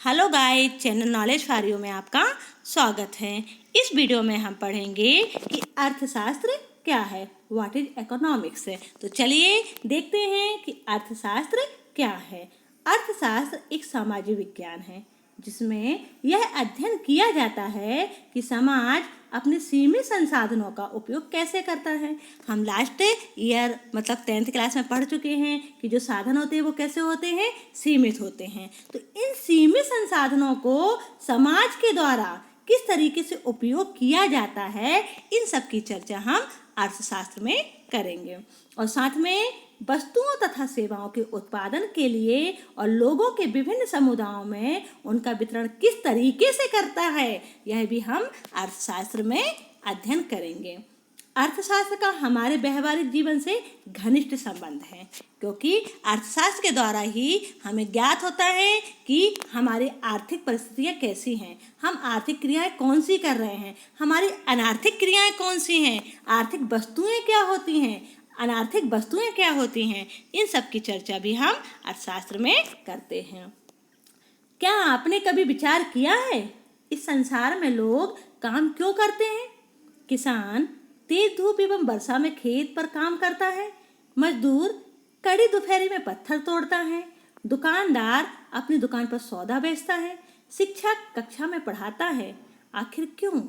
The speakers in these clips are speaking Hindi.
Hello guys, channel knowledge for you में आपका स्वागत है। इस वीडियो में हम पढ़ेंगे कि अर्थशास्त्र क्या है, व्हाट इज इकोनॉमिक्स है। तो चलिए देखते हैं कि अर्थशास्त्र क्या है। अर्थशास्त्र एक सामाजिक विज्ञान है जिसमें यह अध्ययन किया जाता है कि समाज अपने सीमित संसाधनों का उपयोग कैसे करता है। हम लास्ट ईयर 10th क्लास में पढ़ चुके हैं कि जो साधन होते हैं वो कैसे होते हैं, सीमित होते हैं। तो इन सीमित संसाधनों को समाज के द्वारा किस तरीके से उपयोग किया जाता है, इन सब की चर्चा हम अर्थशास्त्र में करेंगे। और साथ में वस्तुओं तथा सेवाओं के उत्पादन के लिए और लोगों के विभिन्न समुदायों में उनका वितरण किस तरीके से करता है, यह भी हम अर्थशास्त्र में अध्ययन करेंगे। अर्थशास्त्र का हमारे व्यवहारिक जीवन से घनिष्ठ संबंध है, क्योंकि अर्थशास्त्र के द्वारा ही हमें ज्ञात होता है कि हमारी आर्थिक परिस्थितियाँ कैसी हैं, हम आर्थिक क्रियाएं कौन सी कर रहे हैं, हमारी अनार्थिक क्रियाएं कौन सी हैं, आर्थिक वस्तुएं क्या होती हैं, अनार्थिक वस्तुएं क्या होती हैं। इन सब की चर्चा भी हम अर्थशास्त्र में करते हैं। क्या आपने कभी विचार किया है इस संसार में लोग काम क्यों करते हैं? किसान तेज धूप एवं वर्षा में खेत पर काम करता है, मजदूर कड़ी दोपहरी में पत्थर तोड़ता है, दुकानदार अपनी दुकान पर सौदा बेचता है, शिक्षक कक्षा में पढ़ाता है। आखिर क्यों?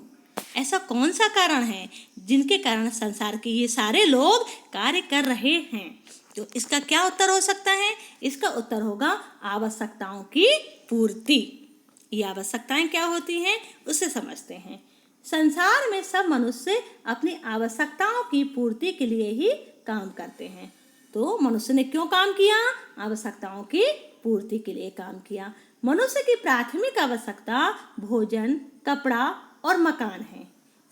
ऐसा कौन सा कारण है जिनके कारण संसार के ये सारे लोग कार्य कर रहे हैं? तो इसका क्या उत्तर हो सकता है? इसका उत्तर होगा आवश्यकताओं की पूर्ति। ये आवश्यकताएं क्या होती हैं उसे समझते हैं। संसार में सब मनुष्य अपनी आवश्यकताओं की पूर्ति के लिए ही काम करते हैं। तो मनुष्य ने क्यों काम किया? आवश्यकताओं की पूर्ति के लिए काम किया। मनुष्य की प्राथमिक आवश्यकता भोजन, कपड़ा और मकान है।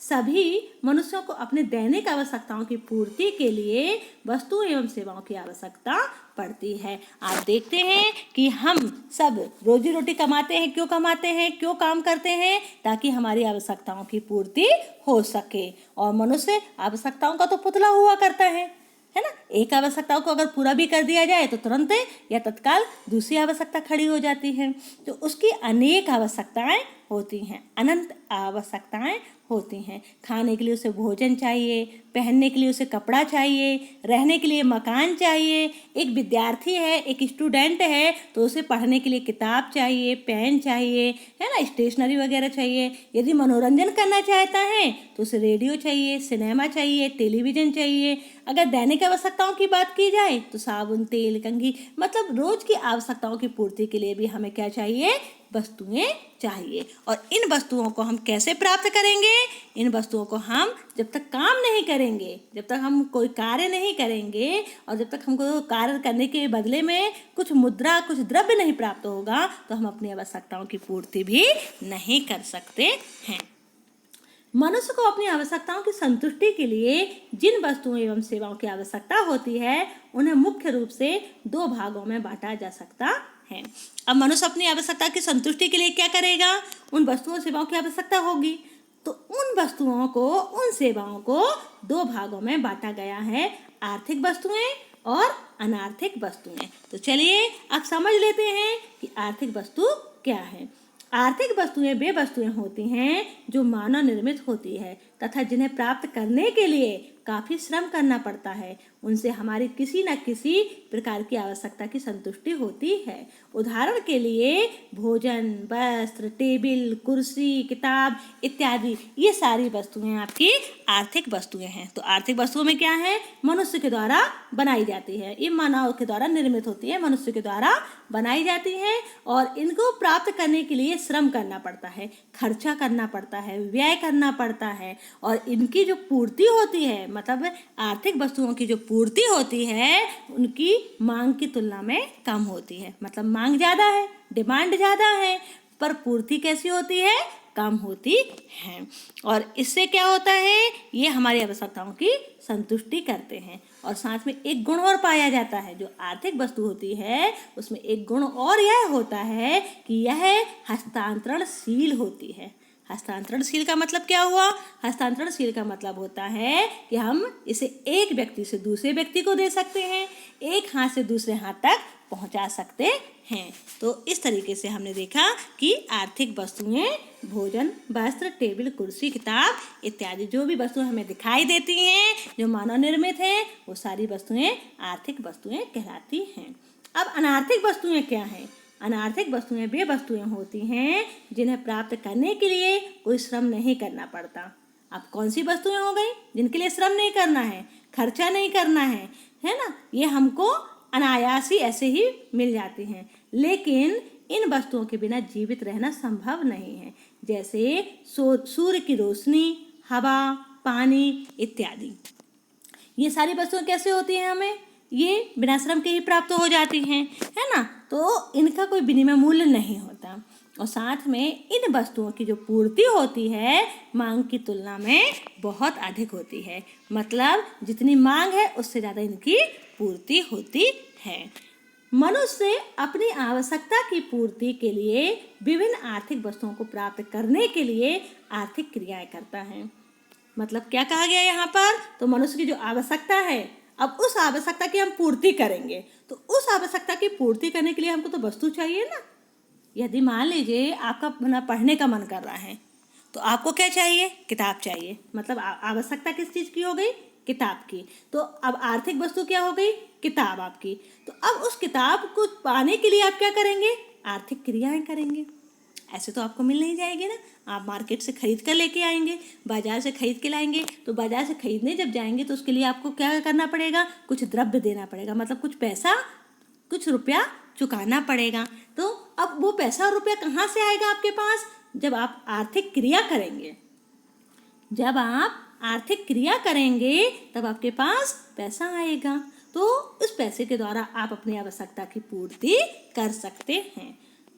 सभी मनुष्यों को अपने दैनिक आवश्यकताओं की पूर्ति के लिए वस्तुओं एवं सेवाओं की आवश्यकता पड़ती है। आप देखते हैं कि हम सब रोजी रोटी कमाते हैं। क्यों कमाते हैं, क्यों काम करते हैं? ताकि हमारी आवश्यकताओं की पूर्ति हो सके। और मनुष्य आवश्यकताओं का तो पुतला हुआ करता है ना। एक आवश्यकताओं को अगर पूरा भी कर दिया जाए तो तुरंत या तत्काल दूसरी आवश्यकता खड़ी हो जाती है। तो उसकी अनेक आवश्यकताएं होती हैं, अनंत आवश्यकताएं होती हैं। खाने के लिए उसे भोजन चाहिए, पहनने के लिए उसे कपड़ा चाहिए, रहने के लिए मकान चाहिए। एक विद्यार्थी है, एक स्टूडेंट है तो उसे पढ़ने के लिए किताब चाहिए, पेन चाहिए, है ना, स्टेशनरी वगैरह चाहिए। यदि मनोरंजन करना चाहता है तो उसे रेडियो चाहिए, सिनेमा चाहिए, टेलीविज़न चाहिए। अगर दैनिक आवश्यकताओं की बात की जाए तो साबुन, तेल, कंघी, मतलब रोज की आवश्यकताओं की पूर्ति के लिए भी हमें क्या चाहिए? वस्तुएं चाहिए। और इन वस्तुओं को हम कैसे प्राप्त करेंगे? इन वस्तुओं को हम जब तक काम नहीं करेंगे, जब तक हम कोई कार्य नहीं करेंगे और जब तक हमको कार्य करने के बदले में कुछ मुद्रा, कुछ द्रव्य नहीं प्राप्त होगा, तो हम अपनी आवश्यकताओं की पूर्ति भी नहीं कर सकते हैं। मनुष्य को अपनी आवश्यकताओं की संतुष्टि के लिए जिन वस्तुओं एवं सेवाओं की आवश्यकता होती है, उन्हें मुख्य रूप से दो भागों में बांटा जा सकता है। अब मनुष्य अपनी आवश्यकता की संतुष्टि के लिए क्या करेगा? उन वस्तुओं सेवाओं की आवश्यकता होगी, तो उन वस्तुओं को, उन सेवाओं को दो भागों में बांटा गया है, आर्थिक वस्तुएं और अनार्थिक वस्तुएं। तो चलिए अब समझ लेते हैं कि आर्थिक वस्तु क्या है। आर्थिक वस्तुएं वे वस्तुएं होती हैं जो मानव निर्मित होती है तथा जिन्हें प्राप्त करने के लिए काफ़ी श्रम करना पड़ता है। उनसे हमारी किसी न किसी प्रकार की आवश्यकता की संतुष्टि होती है। उदाहरण के लिए भोजन, वस्त्र, टेबल, कुर्सी, किताब इत्यादि, ये सारी वस्तुएं आपकी आर्थिक वस्तुएं हैं। तो आर्थिक वस्तुओं में क्या है? मनुष्य के द्वारा बनाई जाती है, ये मानव के द्वारा निर्मित होती है, मनुष्य के द्वारा बनाई जाती है। और इनको प्राप्त करने के लिए श्रम करना पड़ता है, खर्चा करना पड़ता है, व्यय करना पड़ता है। और इनकी जो पूर्ति होती है, मतलब आर्थिक वस्तुओं की जो पूर्ति होती है, उनकी मांग की तुलना में कम होती है। मतलब मांग ज़्यादा है, डिमांड ज़्यादा है, पर पूर्ति कैसी होती है? कम होती है। और इससे क्या होता है? ये हमारी आवश्यकताओं की संतुष्टि करते हैं। और साथ में एक गुण और पाया जाता है, जो आर्थिक वस्तु होती है उसमें एक गुण और यह होता है कि यह हस्तांतरणशील होती है। हस्तांतरणशील का मतलब क्या हुआ? हस्तांतरणशील का मतलब होता है कि हम इसे एक व्यक्ति से दूसरे व्यक्ति को दे सकते हैं, एक हाथ से दूसरे हाथ तक पहुंचा सकते हैं। तो इस तरीके से हमने देखा कि आर्थिक वस्तुएं भोजन, वस्त्र, टेबल, कुर्सी, किताब इत्यादि जो भी वस्तुएं हमें दिखाई देती हैं, जो मानव निर्मित हैं, वो सारी वस्तुएं आर्थिक वस्तुएं कहलाती हैं। अब अनार्थिक वस्तुएं क्या हैं? अनार्थिक वस्तुएं वे वस्तुएं होती हैं जिन्हें प्राप्त करने के लिए कोई श्रम नहीं करना पड़ता। अब कौन सी वस्तुएं हो गई जिनके लिए श्रम नहीं करना है, खर्चा नहीं करना है ना? ये हमको अनायास ही ऐसे ही मिल जाती हैं। लेकिन इन वस्तुओं के बिना जीवित रहना संभव नहीं है, जैसे सूर्य की रोशनी, हवा, पानी इत्यादि। ये सारी वस्तुएं कैसे होती हैं? हमें ये बिना श्रम के ही प्राप्त हो जाती हैं, है ना? तो इनका कोई विनिमय मूल्य नहीं होता। और साथ में इन वस्तुओं की जो पूर्ति होती है मांग की तुलना में बहुत अधिक होती है। मतलब जितनी मांग है उससे ज़्यादा इनकी पूर्ति होती है। मनुष्य अपनी आवश्यकता की पूर्ति के लिए विभिन्न आर्थिक वस्तुओं को प्राप्त करने के लिए आर्थिक क्रियाएं करता है। मतलब क्या कहा गया यहाँ पर? तो मनुष्य की जो आवश्यकता है, अब उस आवश्यकता की हम पूर्ति करेंगे, तो उस आवश्यकता की पूर्ति करने के लिए हमको तो वस्तु चाहिए ना। यदि मान लीजिए आपका पढ़ने का मन कर रहा है, तो आपको क्या चाहिए? किताब चाहिए। मतलब आवश्यकता किस चीज़ की हो गई? किताब की। तो अब आर्थिक वस्तु क्या हो गई? किताब आपकी। तो अब उस किताब को पाने के लिए आप क्या करेंगे? आर्थिक क्रियाएं करेंगे। ऐसे तो आपको मिल नहीं जाएगी ना। आप मार्केट से खरीद कर लेके आएंगे, बाजार से खरीद के लाएंगे। तो बाजार से खरीदने जब जाएंगे तो उसके लिए आपको क्या करना पड़ेगा? कुछ द्रव्य देना पड़ेगा, मतलब कुछ पैसा, कुछ रुपया चुकाना पड़ेगा। तो अब वो पैसा और रुपया कहाँ से आएगा आपके पास? जब आप आर्थिक क्रिया करेंगे। जब आप आर्थिक क्रिया करेंगे तब आपके पास पैसा आएगा। तो उस पैसे के द्वारा आप अपनी आवश्यकता की पूर्ति कर सकते हैं।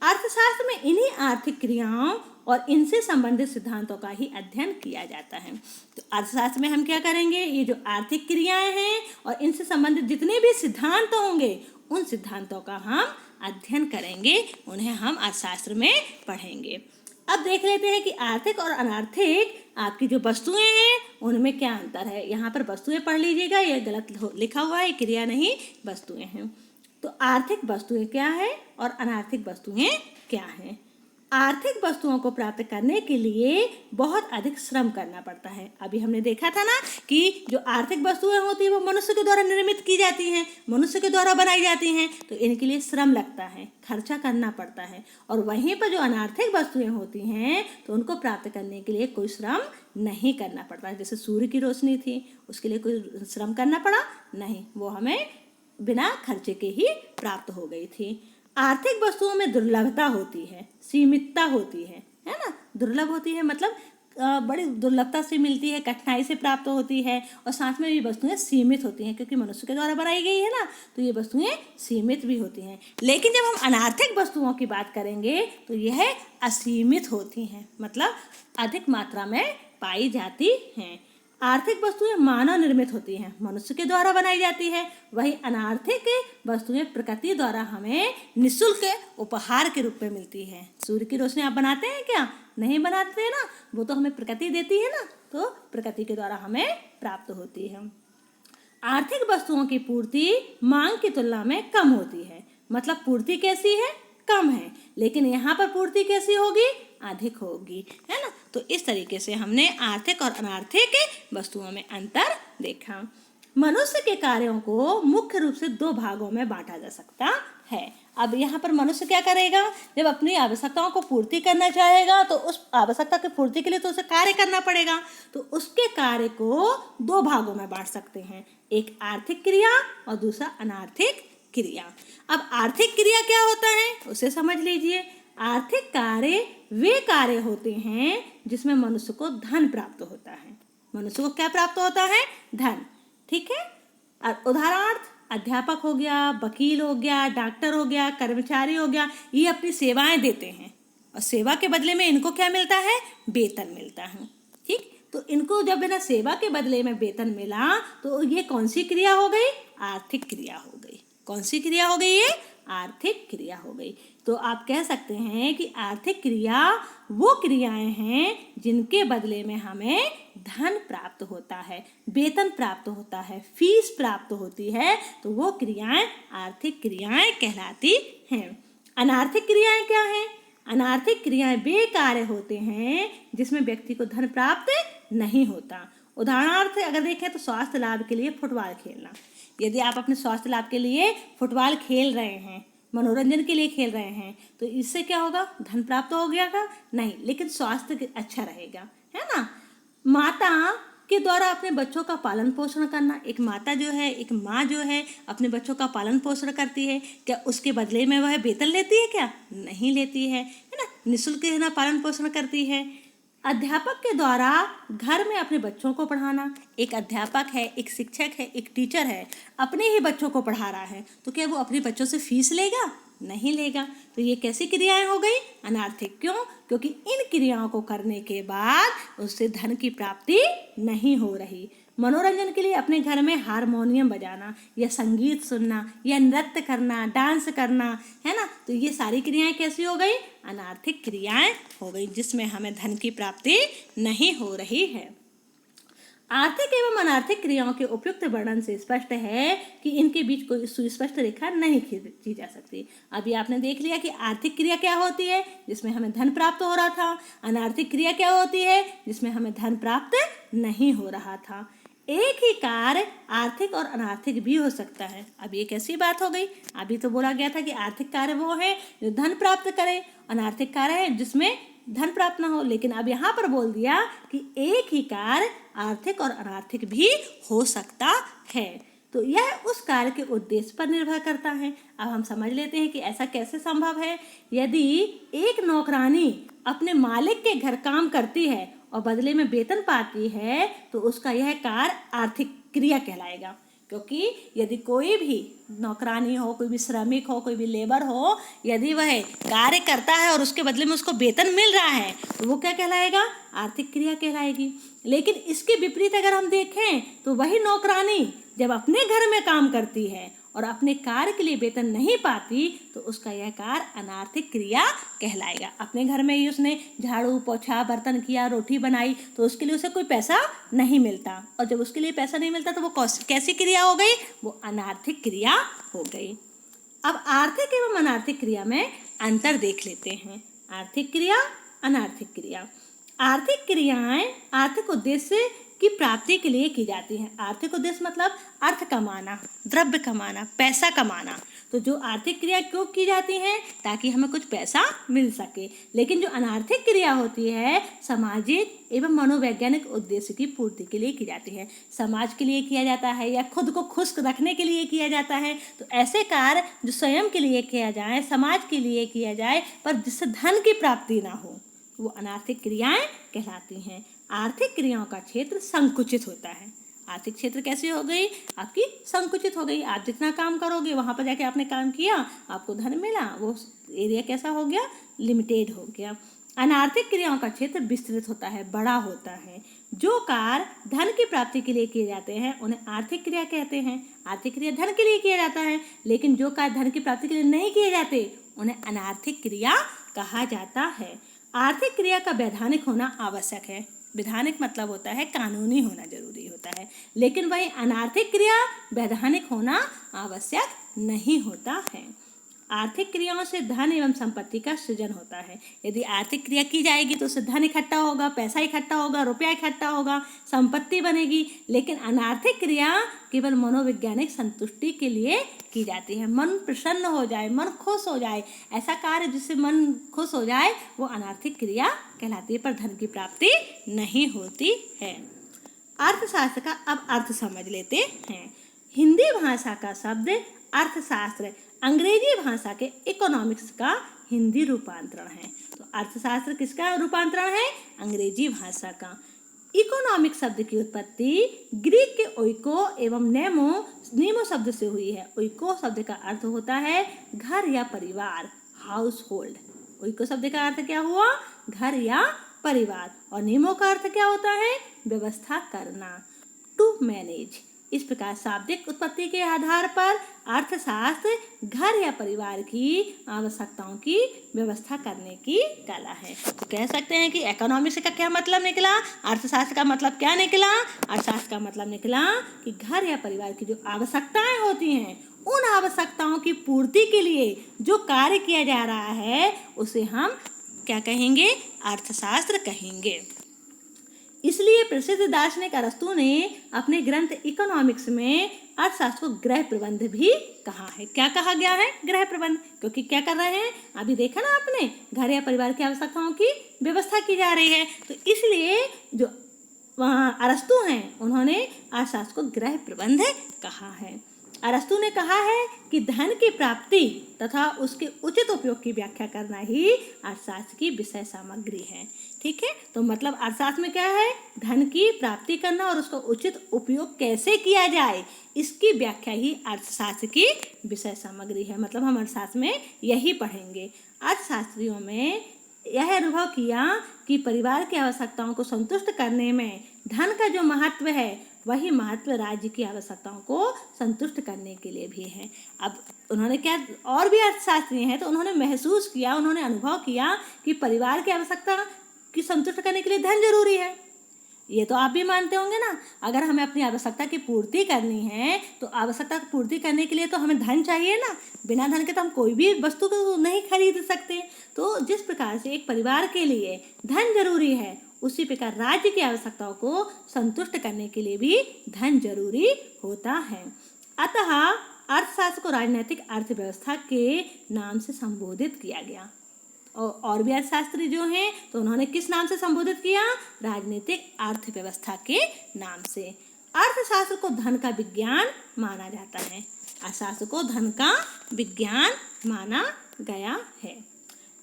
अर्थशास्त्र में इन्हीं आर्थिक क्रियाओं और इनसे संबंधित सिद्धांतों का ही अध्ययन किया जाता है। तो अर्थशास्त्र में हम क्या करेंगे? ये जो आर्थिक क्रियाएं हैं और इनसे संबंधित जितने भी सिद्धांत होंगे उन सिद्धांतों का हम अध्ययन करेंगे, उन्हें हम अर्थशास्त्र में पढ़ेंगे। अब देख लेते हैं कि आर्थिक और अनार्थिक आपकी जो वस्तुएं हैं उनमें क्या अंतर है। यहाँ पर वस्तुएं पढ़ लीजिएगा, ये गलत लिखा हुआ है, क्रिया नहीं वस्तुएं हैं। तो आर्थिक वस्तुएं क्या है और अनार्थिक वस्तुएं क्या हैं? आर्थिक वस्तुओं को प्राप्त करने के लिए बहुत अधिक श्रम करना पड़ता है। अभी हमने देखा था ना कि जो आर्थिक वस्तुएं होती हैं वो मनुष्य के द्वारा निर्मित की जाती हैं, मनुष्य के द्वारा बनाई जाती हैं। तो इनके लिए श्रम लगता है, खर्चा करना पड़ता है। और वहीं पर जो अनार्थिक वस्तुएं होती हैं तो उनको प्राप्त करने के लिए कोई श्रम नहीं करना पड़ता। जैसे सूर्य की रोशनी थी, उसके लिए कोई श्रम करना पड़ा नहीं, वो हमें बिना खर्चे के ही प्राप्त हो गई थी। आर्थिक वस्तुओं में दुर्लभता होती है, सीमितता होती है ना? दुर्लभ होती है मतलब बड़ी दुर्लभता से मिलती है, कठिनाई से प्राप्त होती है। और साथ में ये वस्तुएं सीमित होती हैं, क्योंकि मनुष्य के द्वारा बनाई गई है ना, तो ये वस्तुएं सीमित भी होती हैं। लेकिन जब हम अनार्थिक वस्तुओं की बात करेंगे तो यह असीमित होती हैं, मतलब अधिक मात्रा में पाई जाती हैं। आर्थिक वस्तुएं मानव निर्मित होती हैं, मनुष्य के द्वारा बनाई जाती है। वही अनार्थिक वस्तुएं प्रकृति द्वारा हमें निःशुल्क उपहार के रूप में मिलती है। सूर्य की रोशनी आप बनाते हैं क्या? नहीं बनाते ना, वो तो हमें प्रकृति देती है ना, तो प्रकृति के द्वारा हमें प्राप्त होती है। आर्थिक वस्तुओं की पूर्ति मांग की तुलना में कम होती है। मतलब पूर्ति कैसी है? कम है। लेकिन यहाँ पर पूर्ति कैसी होगी? अधिक होगी, है ना? तो इस तरीके से हमने आर्थिक और अनार्थिक वस्तुओं में अंतर देखा। मनुष्य के कार्यों को मुख्य रूप से 2 भागों में बांटा जा सकता है। अब यहाँ पर मनुष्य क्या करेगा? जब अपनी आवश्यकताओं को पूर्ति करना चाहेगा तो उस आवश्यकता की पूर्ति के लिए तो उसे कार्य करना पड़ेगा। तो उसके कार्य को 2 भागों में बांट सकते हैं, एक आर्थिक क्रिया और दूसरा अनार्थिक क्रिया। अब आर्थिक क्रिया क्या होता है उसे समझ लीजिए। आर्थिक कार्य वे कार्य होते हैं जिसमें मनुष्य को धन प्राप्त होता है। मनुष्य को क्या प्राप्त होता है? धन, ठीक है। उदाहरणार्थ अध्यापक हो गया, वकील हो गया, डॉक्टर हो गया, कर्मचारी हो गया, ये अपनी सेवाएं देते हैं और सेवा के बदले में इनको क्या मिलता है? वेतन मिलता है, ठीक। तो इनको जब बिना सेवा के बदले में वेतन मिला तो ये कौन सी क्रिया हो गई? आर्थिक क्रिया हो गई। कौन सी क्रिया हो गई? ये आर्थिक क्रिया हो गई। तो आप कह सकते हैं कि आर्थिक क्रिया वो क्रियाएं हैं जिनके बदले में हमें धन प्राप्त होता है, वेतन प्राप्त होता है, फीस प्राप्त होती है। तो वो क्रियाएं आर्थिक क्रियाएं कहलाती हैं। अनार्थिक क्रियाएं क्या हैं? अनार्थिक क्रियाएं वे कार्य होते हैं जिसमें व्यक्ति को धन प्राप्त नहीं होता। उदाहरणार्थ अगर देखें तो स्वास्थ्य लाभ के लिए फुटबॉल खेलना। यदि आप अपने स्वास्थ्य लाभ के लिए फुटबॉल खेल रहे हैं, मनोरंजन के लिए खेल रहे हैं, तो इससे क्या होगा? धन प्राप्त हो गया का? नहीं, लेकिन स्वास्थ्य अच्छा रहेगा, है ना। माता के द्वारा अपने बच्चों का पालन पोषण करना। एक माता जो है, एक माँ जो है, अपने बच्चों का पालन पोषण करती है। क्या उसके बदले में वह वेतन लेती है? क्या नहीं लेती है ना। निःशुल्क है ना, पालन पोषण करती है। अध्यापक के द्वारा घर में अपने बच्चों को पढ़ाना। एक अध्यापक है, एक शिक्षक है, एक टीचर है, अपने ही बच्चों को पढ़ा रहा है, तो क्या वो अपने बच्चों से फीस लेगा? नहीं लेगा। तो ये कैसी क्रियाएं हो गई? अनार्थिक। क्यों? क्योंकि इन क्रियाओं को करने के बाद उससे धन की प्राप्ति नहीं हो रही। मनोरंजन के लिए अपने घर में हारमोनियम बजाना या संगीत सुनना या नृत्य करना, डांस करना, है ना, तो ये सारी क्रियाएं कैसी हो गई? अनार्थिक क्रियाएं हो गई, जिसमें हमें धन की प्राप्ति नहीं हो रही है। आर्थिक एवं अनार्थिक क्रियाओं के उपयुक्त वर्णन से स्पष्ट है कि इनके बीच कोई सुस्पष्ट रेखा नहीं खींची जा सकती। अभी आपने देख लिया कि आर्थिक क्रिया क्या होती है, जिसमें हमें धन प्राप्त हो रहा था। अनार्थिक क्रिया क्या होती है, जिसमें हमें धन प्राप्त नहीं हो रहा था। एक ही कार्य आर्थिक और अनार्थिक भी हो सकता है। अब ये कैसी बात हो गई? अभी तो बोला गया था कि आर्थिक कार्य वो है जो धन प्राप्त करे, अनार्थिक कार्य है जिसमें धन प्राप्त ना हो, लेकिन अब यहाँ पर बोल दिया कि एक ही कार्य आर्थिक और अनार्थिक भी हो सकता है। तो यह उस कार्य के उद्देश्य पर निर्भर करता है। अब हम समझ लेते हैं कि ऐसा कैसे संभव है। यदि एक नौकरानी अपने मालिक के घर काम करती है और बदले में वेतन पाती है, तो उसका यह कार्य आर्थिक क्रिया कहलाएगा। क्योंकि यदि कोई भी नौकरानी हो, कोई भी श्रमिक हो, कोई भी लेबर हो, यदि वह कार्य करता है और उसके बदले में उसको वेतन मिल रहा है, तो वो क्या कहलाएगा? आर्थिक क्रिया कहलाएगी। लेकिन इसके विपरीत अगर हम देखें तो वही नौकरानी जब अपने घर में काम करती है और अपने कार्य के लिए वेतन नहीं पाती, तो उसका यह कार्य अनार्थिक क्रिया कहलाएगा। अपने घर में ही उसने झाड़ू पोछा, बर्तन किया, रोटी बनाई, तो उसके लिए उसे कोई पैसा नहीं मिलता, और जब उसके लिए पैसा नहीं मिलता तो वो कैसी क्रिया हो गई? वो अनार्थिक क्रिया हो गई। अब आर्थिक एवं अनार्थिक क्रिया में अंतर देख लेते हैं। आर्थिक क्रिया, अनार्थिक क्रिया। आर्थिक क्रियाएं आर्थिक उद्देश्य की प्राप्ति के लिए की जाती हैं। आर्थिक उद्देश्य मतलब अर्थ कमाना, द्रव्य कमाना, पैसा कमाना। तो जो आर्थिक क्रिया क्यों की जाती हैं? ताकि हमें कुछ पैसा मिल सके। लेकिन जो अनार्थिक क्रिया होती है सामाजिक एवं मनोवैज्ञानिक उद्देश्य की पूर्ति के लिए की जाती है। समाज के लिए किया जाता है या खुद को खुश रखने के लिए किया जाता है। तो ऐसे कार्य जो स्वयं के लिए किया जाए, समाज के लिए किया जाए, पर जिससे धन की प्राप्ति ना हो, वो अनार्थिक क्रियाएं कहलाती हैं। आर्थिक क्रियाओं का क्षेत्र संकुचित होता है। आर्थिक क्षेत्र कैसी हो गई? आपकी संकुचित हो गई। आप जितना काम करोगे, वहां पर जाके आपने काम किया, आपको धन मिला, वो एरिया कैसा हो गया? लिमिटेड हो गया। अनार्थिक क्रियाओं का क्षेत्र विस्तृत होता है, बड़ा होता है। जो कार्य धन की प्राप्ति के लिए किए जाते हैं उन्हें आर्थिक क्रिया कहते हैं। आर्थिक क्रिया धन के लिए किया जाता है, लेकिन जो कार्य धन की प्राप्ति के लिए नहीं किए जाते उन्हें अनार्थिक क्रिया कहा जाता है। आर्थिक क्रिया का वैधानिक होना आवश्यक है। वैधानिक मतलब होता है कानूनी होना जरूरी होता है, लेकिन वही अनार्थिक क्रिया वैधानिक होना आवश्यक नहीं होता है। आर्थिक क्रियाओं से धन एवं संपत्ति का सृजन होता है। यदि आर्थिक क्रिया की जाएगी तो उससे धन इकट्ठा होगा, पैसा इकट्ठा होगा, रुपया इकट्ठा होगा, संपत्ति बनेगी। लेकिन अनार्थिक क्रिया केवल मनोवैज्ञानिक संतुष्टि के लिए की जाती है। मन प्रसन्न हो जाए, मन खुश हो जाए, ऐसा कार्य जिससे मन खुश हो जाए, वो अनार्थिक क्रिया कहलाती है, पर धन की प्राप्ति नहीं होती है। अर्थशास्त्र का अब अर्थ समझ लेते हैं। हिंदी भाषा का शब्द अर्थशास्त्र अंग्रेजी भाषा के इकोनॉमिक्स का हिंदी रूपांतरण है। तो अर्थशास्त्र किसका रूपांतरण है? अंग्रेजी भाषा का। इकोनॉमिक शब्द की उत्पत्ति ग्रीक के ओइको एवं नीमो शब्द से हुई है। ओइको शब्द का अर्थ होता है घर या परिवार, हाउस होल्ड। ओइको शब्द का अर्थ क्या हुआ? घर या परिवार। और नीमो का अर्थ क्या होता है? व्यवस्था करना, टू मैनेज। इस प्रकार शाब्दिक उत्पत्ति के आधार पर अर्थशास्त्र घर या परिवार की आवश्यकताओं की व्यवस्था करने की कला है। तो कह सकते हैं कि इकोनॉमिक्स का क्या मतलब निकला, अर्थशास्त्र का मतलब क्या निकला? अर्थशास्त्र का मतलब निकला कि घर या परिवार की जो आवश्यकताएं होती हैं उन आवश्यकताओं की पूर्ति के लिए जो कार्य किया जा रहा है उसे हम क्या कहेंगे? अर्थशास्त्र कहेंगे। इसलिए प्रसिद्ध दार्शनिक अरस्तु ने अपने ग्रंथ इकोनॉमिक्स में अर्थशास्त्र को गृह प्रबंध भी कहा है। क्या कहा गया है? गृह प्रबंध। क्योंकि क्या कर रहे हैं? अभी देखा ना आपने, घर या परिवार की आवश्यकताओं की व्यवस्था की जा रही है, तो इसलिए जो वहाँ अरस्तु हैं उन्होंने अर्थशास्त्र को गृह प्रबंध कहा है। अरस्तु ने कहा है कि धन की प्राप्ति तथा उसके उचित उपयोग की व्याख्या करना ही अर्थशास्त्र की विषय सामग्री है। ठीक है, तो मतलब अर्थशास्त्र में क्या है? धन की प्राप्ति करना और उसका उचित उपयोग कैसे किया जाए, इसकी व्याख्या ही अर्थशास्त्र की विषय सामग्री है। मतलब हम अर्थशास्त्र में यही पढ़ेंगे। अर्थशास्त्रियों में यह अनुभव किया कि परिवार की आवश्यकताओं को संतुष्ट करने में धन का जो महत्व है वही महत्व राज्य की आवश्यकताओं को संतुष्ट करने के लिए भी है। अब उन्होंने क्या, और भी अर्थशास्त्री हैं तो उन्होंने महसूस किया, उन्होंने अनुभव किया कि परिवार की आवश्यकता की संतुष्ट करने के लिए धन जरूरी है। ये तो आप भी मानते होंगे ना। अगर हमें अपनी आवश्यकता की पूर्ति करनी है तो आवश्यकता की पूर्ति करने के लिए तो हमें धन चाहिए ना। बिना धन के तो हम कोई भी वस्तु को नहीं खरीद सकते। तो जिस प्रकार से एक परिवार के लिए धन जरूरी है, उसी प्रकार राज्य की आवश्यकताओं को संतुष्ट करने के लिए भी धन जरूरी होता है। अतः अर्थशास्त्र को राजनीतिक अर्थव्यवस्था के नाम से संबोधित किया गया। और भी अर्थशास्त्री जो हैं तो उन्होंने किस नाम से संबोधित किया? राजनीतिक अर्थव्यवस्था के नाम से। अर्थशास्त्र को धन का विज्ञान माना जाता है। अर्थशास्त्र को धन का विज्ञान माना गया है।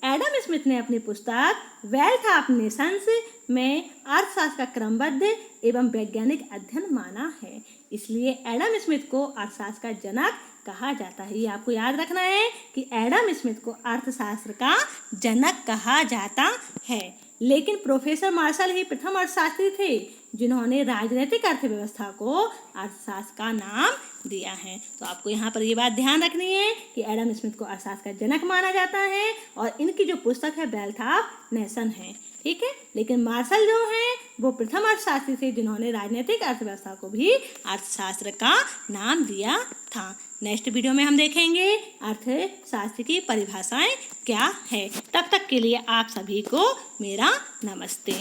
एडम स्मिथ ने अपनी पुस्तक वेल्थ ऑफ नेशंस में अर्थशास्त्र का क्रमबद्ध एवं वैज्ञानिक अध्ययन माना है। इसलिए एडम स्मिथ को अर्थशास्त्र का जनक कहा जाता है। ये आपको याद रखना है कि एडम स्मिथ को अर्थशास्त्र का जनक कहा जाता है। लेकिन प्रोफेसर मार्शल ही प्रथम अर्थशास्त्री थे जिन्होंने राजनीतिक अर्थव्यवस्था को अर्थशास्त्र का नाम दिया है। तो आपको यहाँ पर ये बात ध्यान रखनी है कि एडम स्मिथ को अर्थशास्त्र का जनक माना जाता है और इनकी जो पुस्तक है वेल्थ ऑफ नेशन है। ठीक है, लेकिन मार्शल जो हैं वो प्रथम अर्थशास्त्री थे जिन्होंने राजनीतिक अर्थव्यवस्था को भी अर्थशास्त्र का नाम दिया था। नेक्स्ट वीडियो में हम देखेंगे अर्थशास्त्र की परिभाषाएं क्या है। तब तक के लिए आप सभी को मेरा नमस्ते।